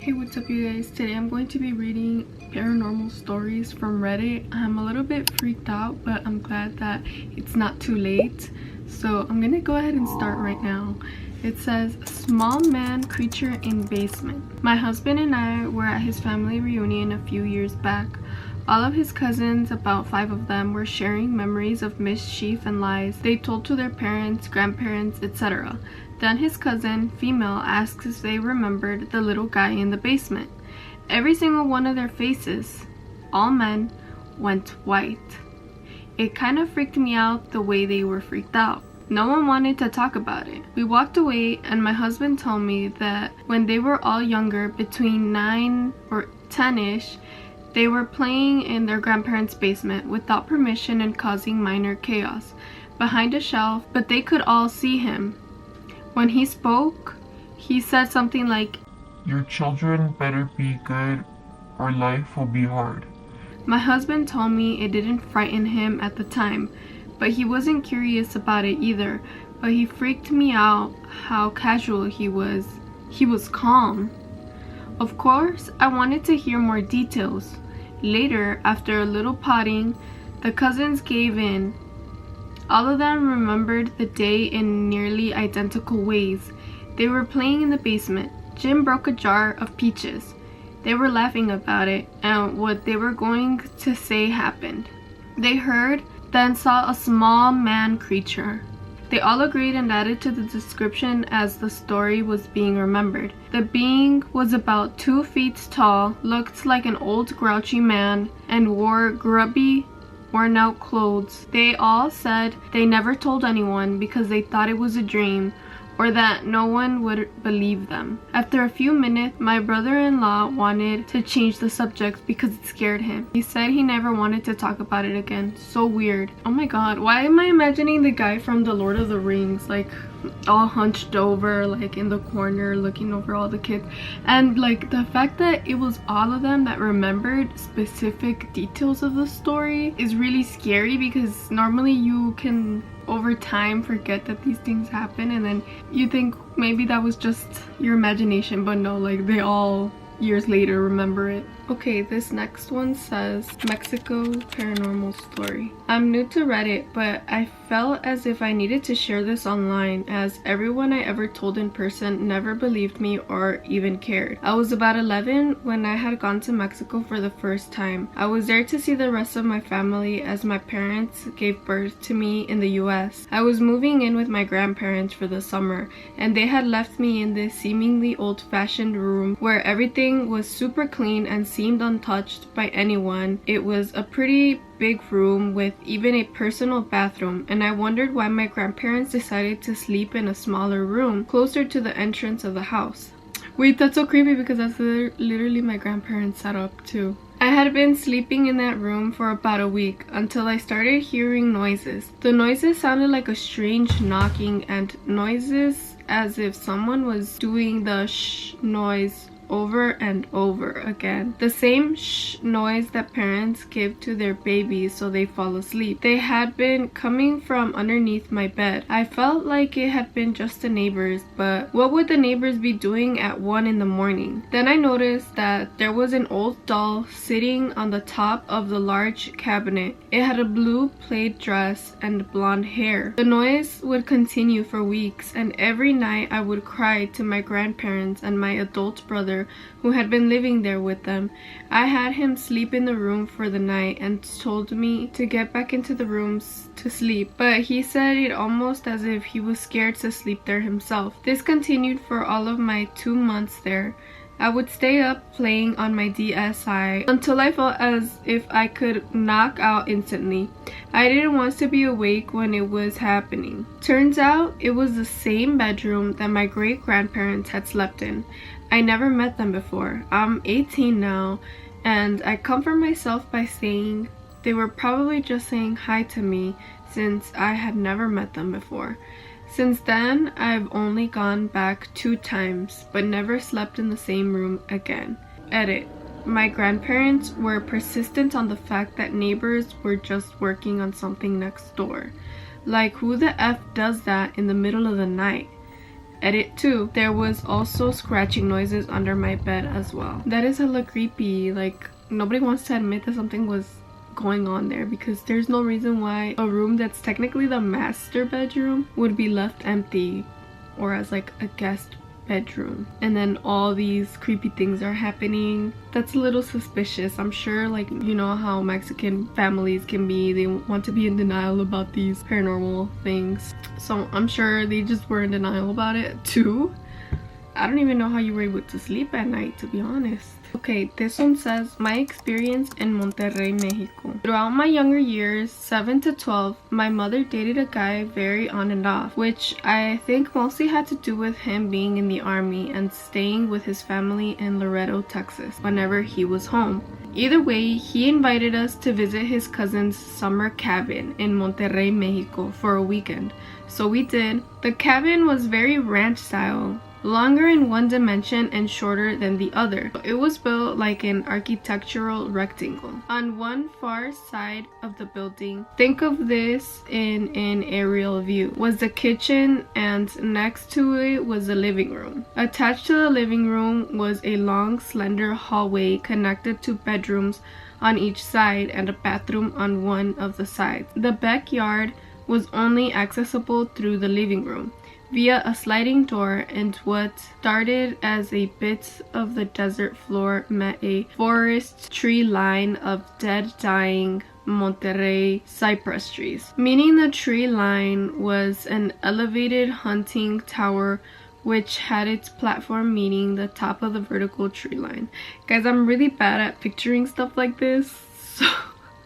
Hey, what's up you guys? Today I'm going to be reading paranormal stories from Reddit. I'm a little bit freaked out, but I'm glad that it's not too late. So I'm gonna go ahead and start right now. It says, small man creature in basement. My husband and I were at his family reunion a few years back. All of his cousins, about 5 of them, were sharing memories of mischief and lies they told to their parents, grandparents, etc. Then his cousin, female, asks if they remembered the little guy in the basement. Every single one of their faces, all men, went white. It kind of freaked me out the way they were freaked out. No one wanted to talk about it. We walked away and my husband told me that when they were all younger, between 9 or 10-ish, they were playing in their grandparents' basement without permission and causing minor chaos behind a shelf, but they could all see him. When he spoke, he said something like, "Your children better be good or life will be hard." My husband told me it didn't frighten him at the time, but he wasn't curious about it either. But he freaked me out how casual he was. He was calm. Of course, I wanted to hear more details. Later, after a little potting, the cousins gave in. All of them remembered the day in nearly identical ways. They were playing in the basement. Jim broke a jar of peaches. They were laughing about it, and what they were going to say happened. They heard, then saw a small man creature. They all agreed and added to the description as the story was being remembered. The being was about 2 feet tall, looked like an old grouchy man, and wore grubby, worn out clothes. They all said they never told anyone because they thought it was a dream or that no one would believe them. After a few minutes, my brother-in-law wanted to change the subject because it scared him. He said he never wanted to talk about it again. So weird. Oh my god, why am I imagining the guy from the Lord of the Rings, like all hunched over, like in the corner looking over all the kids? And like the fact that it was all of them that remembered specific details of the story is really scary, because normally you can over time forget that these things happen, and then you think maybe that was just your imagination, but no, like they all years later remember it. Okay, this next one says Mexico paranormal story. I'm new to Reddit, but I felt as if I needed to share this online, as everyone I ever told in person never believed me or even cared. I was about 11 when I had gone to Mexico for the first time. I was there to see the rest of my family as my parents gave birth to me in the US. I was moving in with my grandparents for the summer, and they had left me in this seemingly old-fashioned room where everything was super clean and seemed untouched by anyone. It was a pretty big room with even a personal bathroom, and I wondered why my grandparents decided to sleep in a smaller room closer to the entrance of the house. Wait, that's so creepy because that's literally my grandparents' setup too. I had been sleeping in that room for about a week until I started hearing noises. The noises sounded like a strange knocking and noises as if someone was doing the shh noise over and over again. The same shh noise that parents give to their babies so they fall asleep. They had been coming from underneath my bed. I felt like it had been just the neighbors, but what would the neighbors be doing at 1 in the morning? Then I noticed that there was an old doll sitting on the top of the large cabinet. It had a blue plaid dress and blonde hair. The noise would continue for weeks, and every night I would cry to my grandparents and my adult brother who had been living there with them. I had him sleep in the room for the night and told me to get back into the rooms to sleep, but he said it almost as if he was scared to sleep there himself. This continued for all of my 2 months there. I would stay up playing on my DSi until I felt as if I could knock out instantly. I didn't want to be awake when it was happening. Turns out it was the same bedroom that my great-grandparents had slept in. I never met them before. I'm 18 now, and I comfort myself by saying they were probably just saying hi to me since I had never met them before. Since then, I've only gone back 2 times, but never slept in the same room again. Edit. My grandparents were persistent on the fact that neighbors were just working on something next door. Like, who the F does that in the middle of the night? Edit 2. There was also scratching noises under my bed as well. That is hella creepy. Like, nobody wants to admit that something was going on there, because there's no reason why a room that's technically the master bedroom would be left empty or as like a guest bedroom, and then all these creepy things are happening. That's a little suspicious. I'm sure, like, you know how Mexican families can be, they want to be in denial about these paranormal things, so I'm sure they just were in denial about it too. I don't even know how you were able to sleep at night, to be honest. Okay, this one says, my experience in Monterrey, Mexico. Throughout my younger years, 7 to 12, my mother dated a guy very on and off, which I think mostly had to do with him being in the army and staying with his family in Laredo, Texas, whenever he was home. Either way, he invited us to visit his cousin's summer cabin in Monterrey, Mexico for a weekend. So we did. The cabin was very ranch style, longer in one dimension and shorter than the other. It was built like an architectural rectangle. On one far side of the building, think of this in an aerial view, was the kitchen, and next to it was the living room. Attached to the living room was a long, slender hallway connected to bedrooms on each side and a bathroom on one of the sides. The backyard was only accessible through the living room via a sliding door, and what started as a bit of the desert floor met a forest tree line of dead, dying Monterrey cypress trees. Meaning the tree line was an elevated hunting tower which had its platform meeting the top of the vertical tree line. Guys, I'm really bad at picturing stuff like this, so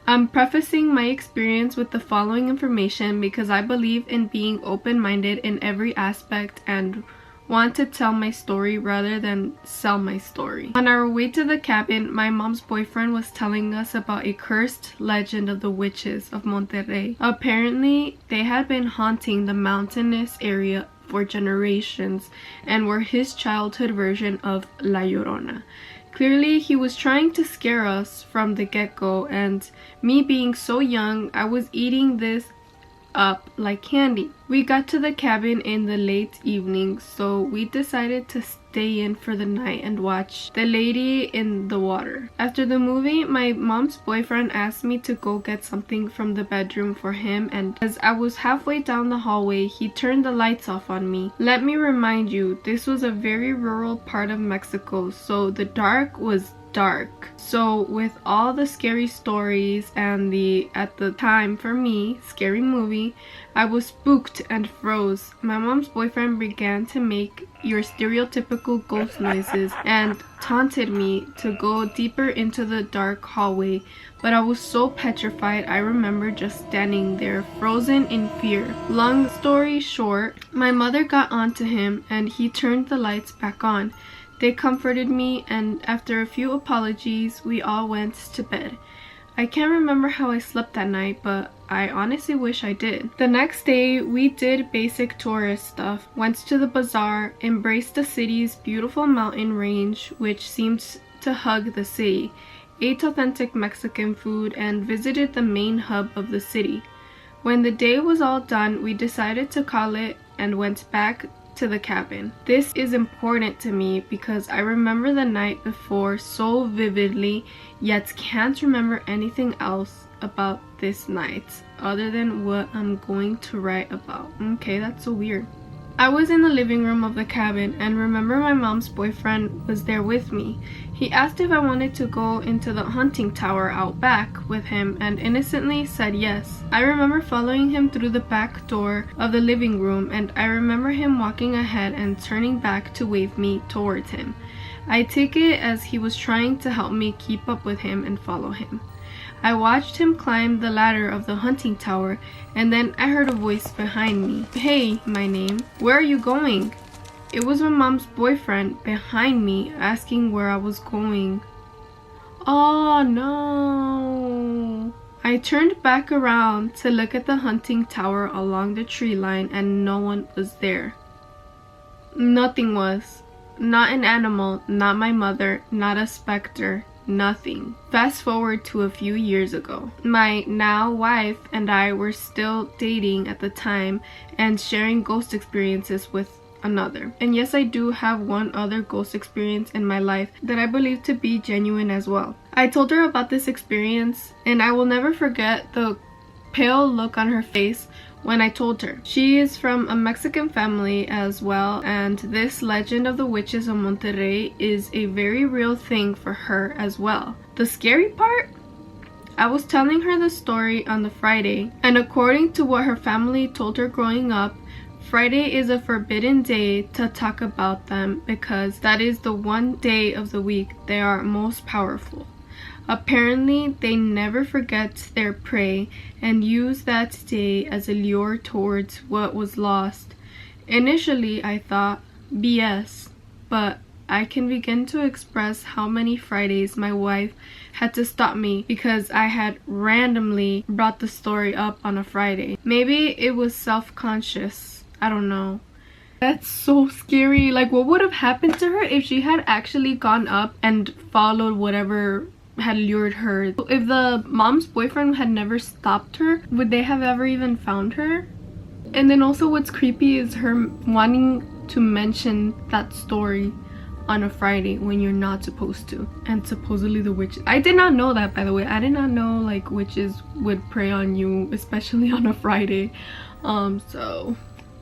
I'm prefacing my experience with the following information because I believe in being open-minded in every aspect and want to tell my story rather than sell my story. On our way to the cabin, my mom's boyfriend was telling us about a cursed legend of the witches of Monterrey. Apparently, they had been haunting the mountainous area for generations and were his childhood version of La Llorona. Clearly, he was trying to scare us from the get-go, and me being so young, I was eating this up like candy. We got to the cabin in the late evening, so we decided to stay in for the night and watch The Lady in the Water. After the movie, my mom's boyfriend asked me to go get something from the bedroom for him, and as I was halfway down the hallway, he turned the lights off on me. Let me remind you, this was a very rural part of Mexico, so the dark was dark. So with all the scary stories and the, at the time for me, scary movie, I was spooked and froze. My mom's boyfriend began to make your stereotypical ghost noises and taunted me to go deeper into the dark hallway, but I was so petrified I remember just standing there frozen in fear. Long story short, my mother got onto him and he turned the lights back on. They comforted me, and after a few apologies, we all went to bed. I can't remember how I slept that night, but I honestly wish I did. The next day, we did basic tourist stuff, went to the bazaar, embraced the city's beautiful mountain range, which seemed to hug the city, ate authentic Mexican food, and visited the main hub of the city. When the day was all done, we decided to call it and went back to the cabin. This is important to me because I remember the night before so vividly, yet can't remember anything else about this night other than what I'm going to write about. Okay, that's so weird. I was in the living room of the cabin and remember my mom's boyfriend was there with me. He asked if I wanted to go into the hunting tower out back with him and innocently said yes. I remember following him through the back door of the living room, and I remember him walking ahead and turning back to wave me towards him. I take it as he was trying to help me keep up with him and follow him. I watched him climb the ladder of the hunting tower, and then I heard a voice behind me. Hey, my name. Where are you going? It was my mom's boyfriend behind me asking where I was going. Oh no. I turned back around to look at the hunting tower along the tree line, and no one was there. Nothing was. Not an animal, not my mother, not a specter. Nothing. Fast forward to a few years ago. My now wife and I were still dating at the time and sharing ghost experiences with another. And yes, I do have one other ghost experience in my life that I believe to be genuine as well. I told her about this experience, and I will never forget the pale look on her face when I told her. She is from a Mexican family as well, and this legend of the witches of Monterrey is a very real thing for her as well. The scary part? I was telling her the story on the Friday, and according to what her family told her growing up, Friday is a forbidden day to talk about them because that is the one day of the week they are most powerful. Apparently, they never forget their prey and use that day as a lure towards what was lost. Initially, I thought, BS, but I can begin to express how many Fridays my wife had to stop me because I had randomly brought the story up on a Friday. Maybe it was self-conscious. I don't know. That's so scary. Like, what would have happened to her if she had actually gone up and followed whatever had lured her? If the mom's boyfriend had never stopped her, would they have ever even found her? And then also what's creepy is her wanting to mention that story on a Friday when you're not supposed to. And supposedly the witches, I did not know that, by the way. I did not know like witches would prey on you, especially on a Friday. So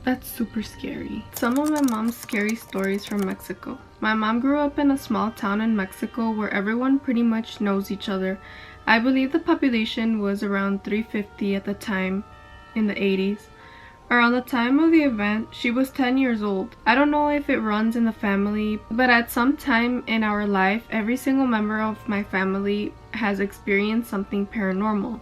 that's super scary. Some of my mom's scary stories from Mexico. My mom grew up in a small town in Mexico where everyone pretty much knows each other. I believe the population was around 350 at the time, in the 80s. Around the time of the event, she was 10 years old. I don't know if it runs in the family, but at some time in our life, every single member of my family has experienced something paranormal.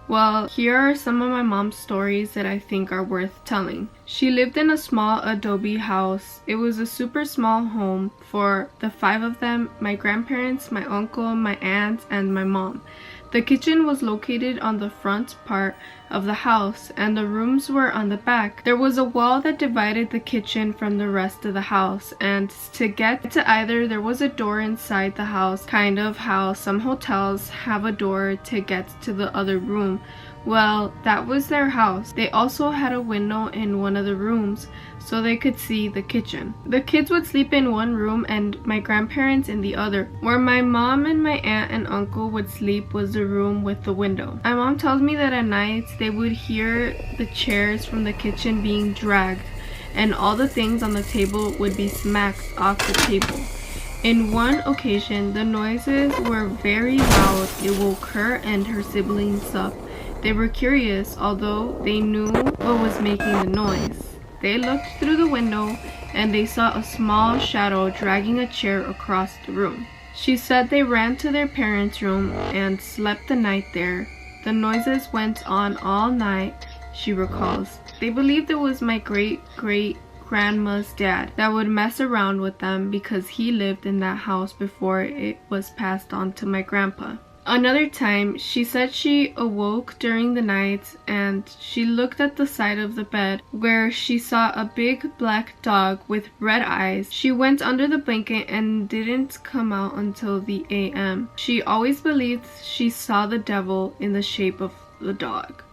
Well, here are some of my mom's stories that I think are worth telling. She lived in a small adobe house. It was a super small home for the 5 of them, my grandparents, my uncle, my aunt, and my mom. The kitchen was located on the front part of the house and the rooms were on the back. There was a wall that divided the kitchen from the rest of the house, and to get to either there was a door inside the house, kind of how some hotels have a door to get to the other room. Well, that was their house. They also had a window in one of the rooms so they could see the kitchen. The kids would sleep in one room and my grandparents in the other. Where my mom and my aunt and uncle would sleep was the room with the window. My mom tells me that at nights they would hear the chairs from the kitchen being dragged and all the things on the table would be smacked off the table. In one occasion, the noises were very loud. It woke her and her siblings up. They were curious, although they knew what was making the noise. They looked through the window and they saw a small shadow dragging a chair across the room. She said they ran to their parents' room and slept the night there. The noises went on all night, she recalls. They believed it was my great-great-grandma's dad that would mess around with them because he lived in that house before it was passed on to my grandpa. Another time, she said she awoke during the night and she looked at the side of the bed where she saw a big black dog with red eyes. She went under the blanket and didn't come out until the AM. She always believed she saw the devil in the shape of the dog.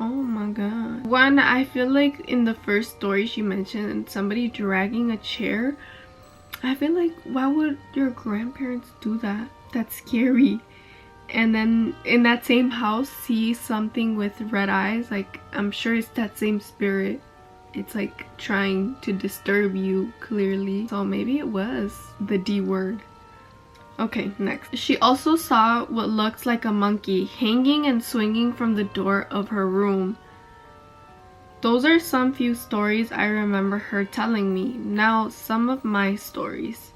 Oh my god. One, I feel like in the first story she mentioned somebody dragging a chair. I feel like, why would your grandparents do that? That's scary. And then in that same house see something with red eyes, like I'm sure it's that same spirit. It's like trying to disturb you clearly. So maybe it was the D word. Okay, next. She also saw what looked like a monkey hanging and swinging from the door of her room. Those are some few stories I remember her telling me. Now some of my stories.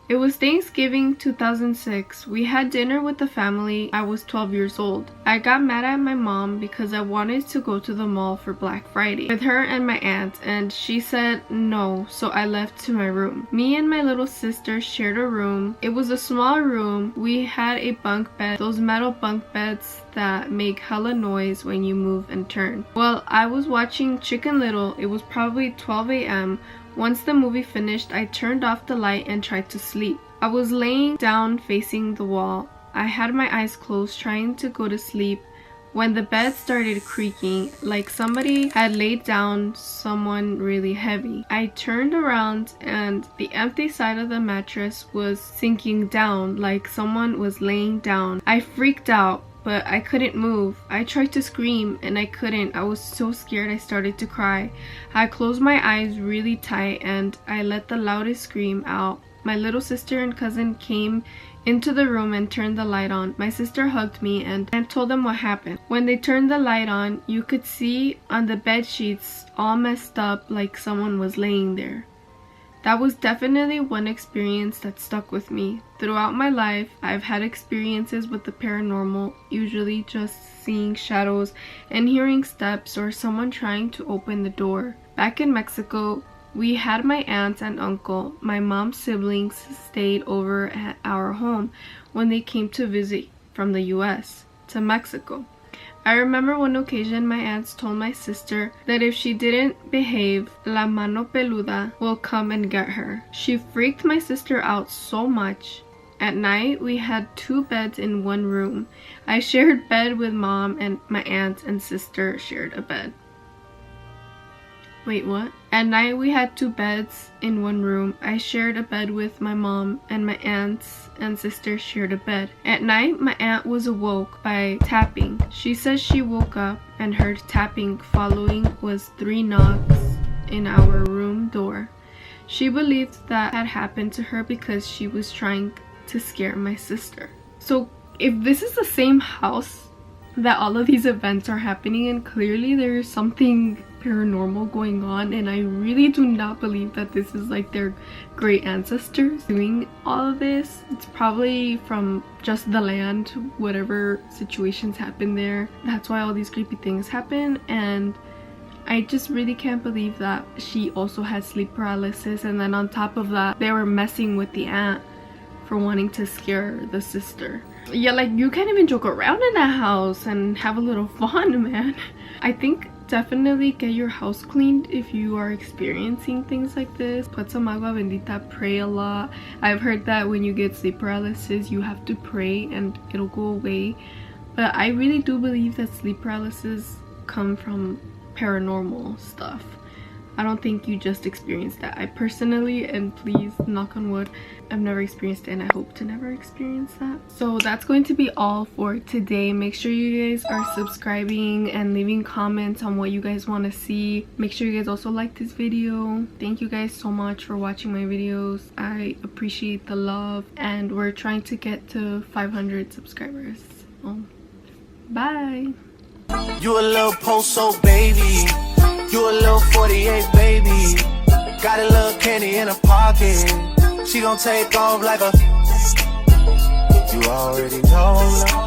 It was Thanksgiving 2006. We had dinner with the family. I was 12 years old. I got mad at my mom because I wanted to go to the mall for Black Friday with her and my aunt, and she said no, so I left to my room. Me and my little sister shared a room. It was a small room. We had a bunk bed, those metal bunk beds that make hella noise when you move and turn. Well, I was watching Chicken Little. It was probably 12 a.m. Once the movie finished, I turned off the light and tried to sleep. I was laying down facing the wall. I had my eyes closed trying to go to sleep when the bed started creaking like somebody had laid down someone really heavy. I turned around and the empty side of the mattress was sinking down like someone was laying down. I freaked out, but I couldn't move. I tried to scream and I couldn't. I was so scared I started to cry. I closed my eyes really tight and I let the loudest scream out. My little sister and cousin came into the room and turned the light on. My sister hugged me and I told them what happened. When they turned the light on, you could see on the bed sheets all messed up like someone was laying there. That was definitely one experience that stuck with me. Throughout my life, I've had experiences with the paranormal, usually just seeing shadows and hearing steps or someone trying to open the door. Back in Mexico, we had my aunt and uncle. My mom's siblings stayed over at our home when they came to visit from the US to Mexico. I remember one occasion my aunts told my sister that if she didn't behave, la mano peluda will come and get her. She freaked my sister out so much. At night, we had 2 beds in one room. I shared bed with mom and my aunt and sister shared a bed. Wait, what? At night, we had 2 beds in one room. I shared a bed with my mom and my aunts and sister shared a bed. At night, my aunt was awoke by tapping. She says she woke up and heard tapping. Following was 3 knocks in our room door. She believed that had happened to her because she was trying to scare my sister. So if this is the same house that all of these events are happening in, clearly there is something paranormal going on, and I really do not believe that this is like their great ancestors doing all of this. It's probably from just the land, whatever situations happen there. That's why all these creepy things happen, and I just really can't believe that she also had sleep paralysis, and then on top of that they were messing with the aunt for wanting to scare the sister. Yeah, like you can't even joke around in that house and have a little fun, man. I think definitely get your house cleaned if you are experiencing things like this. Put some agua bendita, pray a lot. I've heard that when you get sleep paralysis you have to pray and it'll go away, but I really do believe that sleep paralysis come from paranormal stuff. I don't think you just experienced that. I personally, and please knock on wood, I've never experienced it and I hope to never experience that. So that's going to be all for today. Make sure you guys are subscribing and leaving comments on what you guys want to see. Make sure you guys also like this video. Thank you guys so much for watching my videos. I appreciate the love and we're trying to get to 500 subscribers. So, bye. You a little post-so baby. You a little 48 baby. Got a little candy in her pocket. She gon' take off like a. You already know.